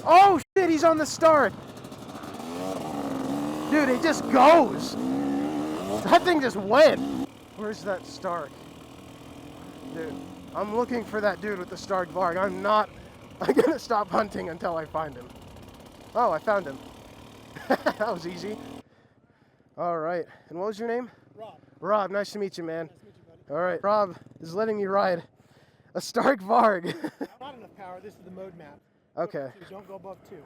Oh shit, he's on the start. Dude, it just goes. That thing just went. Where's that Stark? Dude, I'm looking for that dude with the Stark VARG. I'm gonna stop hunting until I find him. Oh, I found him. That was easy. All right, and what was your name? Rob. Rob, nice to meet you, man. Nice to meet you, buddy. All right, Rob is letting me ride a Stark VARG. Not enough power. This is the mode map. Okay. So don't go above 2.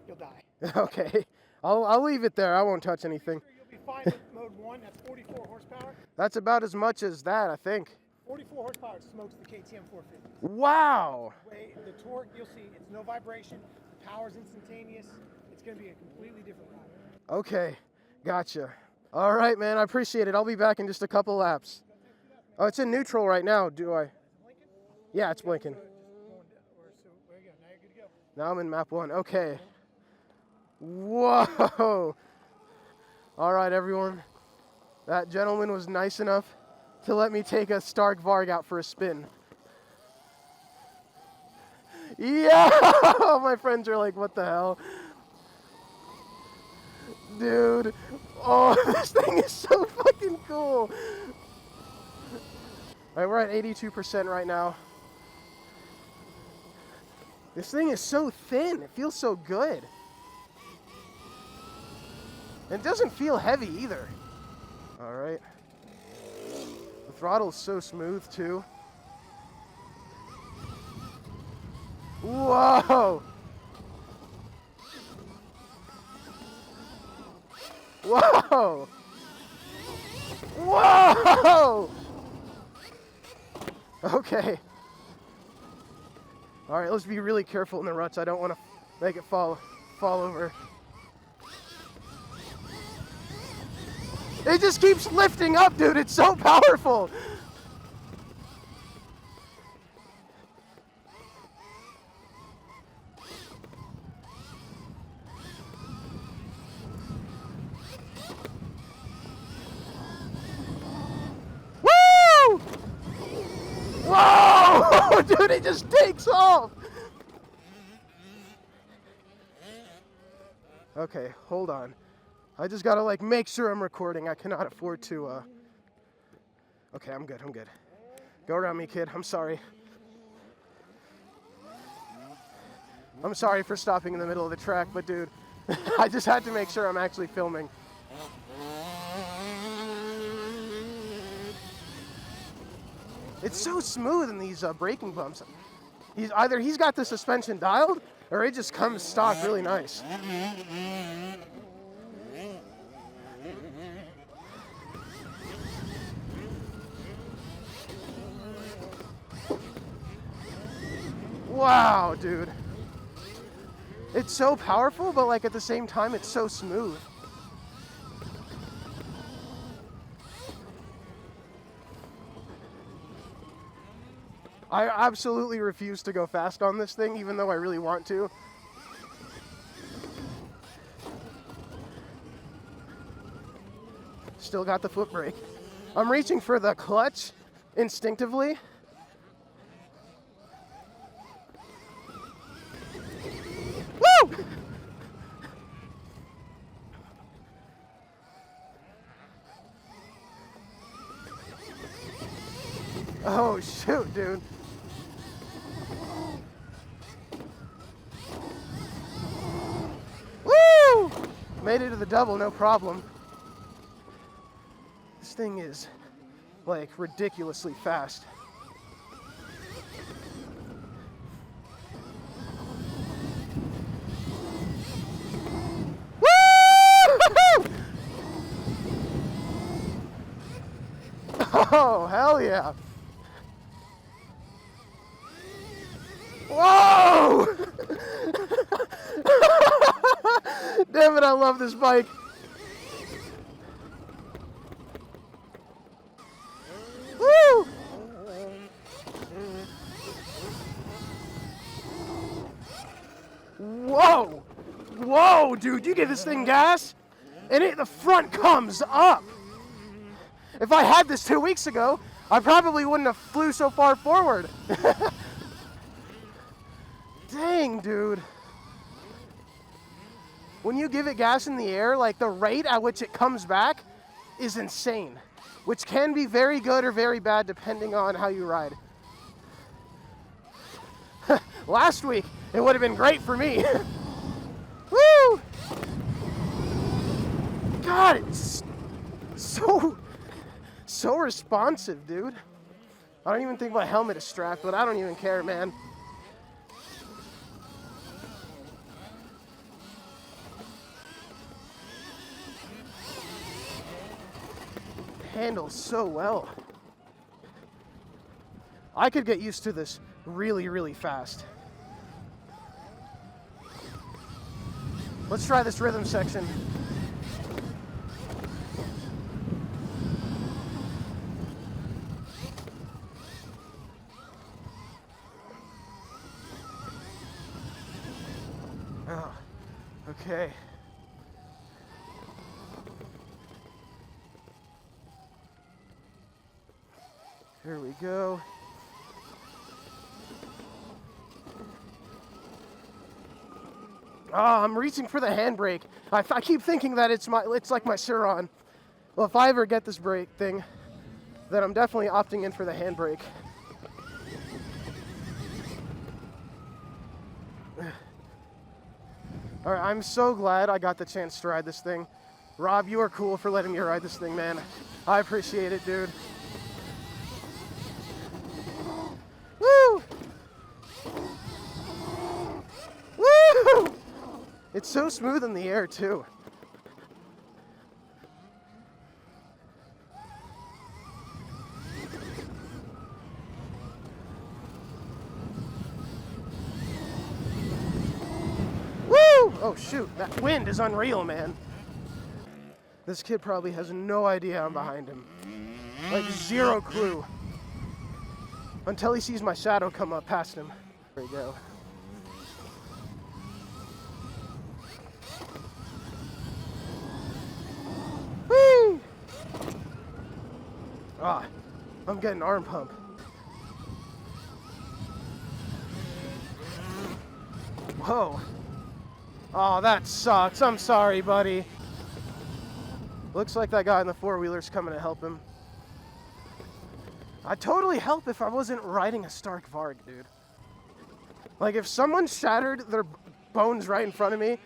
You'll die. Okay. I'll leave it there. I won't touch anything. Sure, you'll be fine with mode 1. That's 44 horsepower. That's about as much as that, I think. 44 horsepower smokes the KTM 450. Wow. The torque, you'll see, it's no vibration. The power's instantaneous. It's going to be a completely different ride. Okay. Gotcha. All right, man. I appreciate it. I'll be back in just a couple laps. Oh, it's in neutral right now. Do I? Yeah, it's blinking. There you go. Now you're good to go. Now I'm in map 1. Okay. Whoa. All right, everyone. That gentleman was nice enough to let me take a Stark VARG out for a spin. Yeah! My friends are like, what the hell? Dude. Oh, this thing is so fucking cool. All right, we're at 82% right now. This thing is so thin. It feels so good. It doesn't feel heavy either. All right. The throttle's so smooth too. Whoa! Whoa! Whoa! Okay. All right, let's be really careful in the ruts. I don't want to make it fall over. It just keeps lifting up, dude. It's so powerful. Woo! Whoa! Dude, it just takes off. Okay, hold on. I just gotta like make sure I'm recording. I cannot afford to, Okay, I'm good. Go around me, kid. I'm sorry. I'm sorry for stopping in the middle of the track, but dude, I just had to make sure I'm actually filming. It's so smooth in these braking bumps. He's got the suspension dialed, or it just comes stock really nice. Wow, dude. It's so powerful, but like at the same time, it's so smooth. I absolutely refuse to go fast on this thing, even though I really want to. Still got the foot brake. I'm reaching for the clutch instinctively. Woo! Oh, shoot, dude. Woo! Made it to the double, no problem. This thing is, like, ridiculously fast. Woo! Oh, hell yeah. Whoa! Damn it, I love this bike. Woo! Whoa! Whoa, dude, you give this thing gas, and the front comes up. If I had this 2 weeks ago, I probably wouldn't have flew so far forward. Dang, dude. when you give it gas in the air, like the rate at which it comes back is insane, which can be very good or very bad depending on how you ride. Last week, it would have been great for me. Woo! God, it's so responsive, dude. I don't even think my helmet is strapped, but I don't even care, man. Handles so well. I could get used to this really, really fast. Let's try this rhythm section. Oh, okay. Here we go. Oh, I'm reaching for the handbrake. I keep thinking that it's like my Suron. Well, if I ever get this brake thing, then I'm definitely opting in for the handbrake. All right, I'm so glad I got the chance to ride this thing. Rob, you are cool for letting me ride this thing, man. I appreciate it, dude. Woo! Woo! It's so smooth in the air, too. Oh shoot, that wind is unreal, man. This kid probably has no idea I'm behind him. Like, zero clue. Until he sees my shadow come up past him. There we go. Whee! Ah, I'm getting arm pump. Whoa. Oh, that sucks. I'm sorry, buddy. Looks like that guy in the four-wheeler's coming to help him. I'd totally help if I wasn't riding a Stark VARG, dude. Like, if someone shattered their bones right in front of me,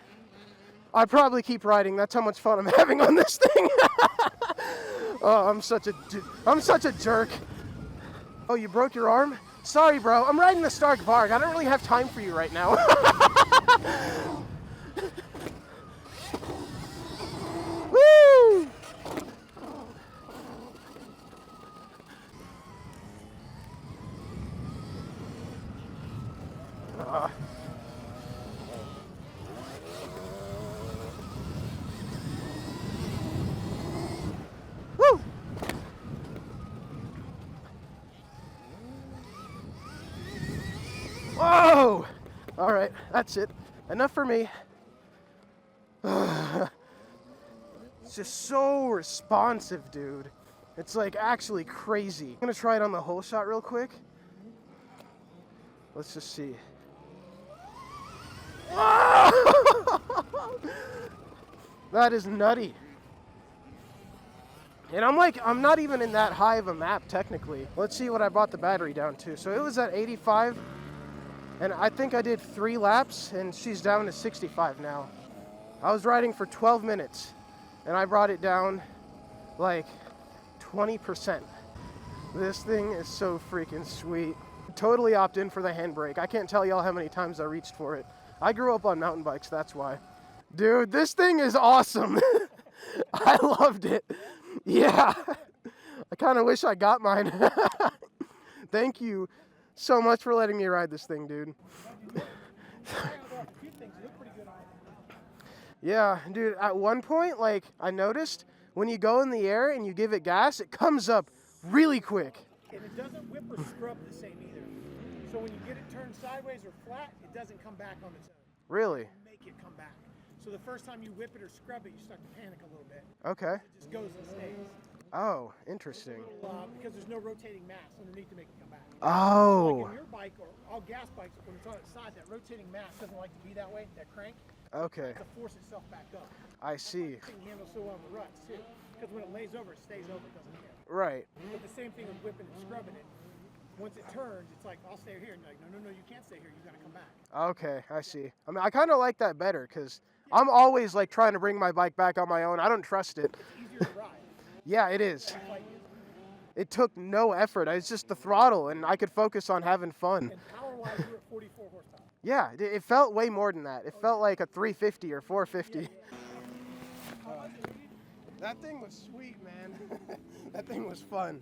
I'd probably keep riding. That's how much fun I'm having on this thing. Oh, I'm such a jerk. Oh, you broke your arm? Sorry, bro. I'm riding the Stark VARG. I don't really have time for you right now. Woo! Woo! Whoa! All right, that's it. Enough for me. It's just so responsive, dude. It's like actually crazy. I'm gonna try it on the whole shot real quick. Let's just see. That is nutty. And I'm not even in that high of a map technically. Let's see what I brought the battery down to. So it was at 85, and I think I did 3 laps, and she's down to 65 now. I was riding for 12 minutes, and I brought it down like 20%. This thing is so freaking sweet. Totally opt in for the handbrake. I can't tell y'all how many times I reached for it. I grew up on mountain bikes, that's why. Dude, this thing is awesome. I loved it. Yeah. I kind of wish I got mine. Thank you so much for letting me ride this thing, dude. Yeah, dude, at one point, like, I noticed when you go in the air and you give it gas, it comes up really quick. And it doesn't whip or scrub the same either. So when you get it turned sideways or flat, it doesn't come back on its own. Really? You make it come back. So the first time you whip it or scrub it, you start to panic a little bit. Okay. It just goes and stays. Oh, interesting. Because there's no rotating mass underneath to make it come back. Oh. Like in your bike or all gas bikes, when it's on its side, that rotating mass doesn't like to be that way. That crank. Okay. To force itself back up. I see. That's why the thing handles so well in the ruts too. Because when it lays over, it stays over. It doesn't hit. Right. But the same thing with whipping and scrubbing it. Once it turns, it's like, I'll stay here. And you're like, no, you can't stay here. You got to come back. Okay, I see. I mean, I kind of like that better because I'm always like trying to bring my bike back on my own. I don't trust it. It's easier to ride. Yeah, it is. It's like, It took no effort. It's just the throttle, and I could focus on having fun. and power-wise, you're at 44 horsepower. Yeah, it felt way more than that. It felt like a 350 or 450. That thing was sweet, man. That thing was fun.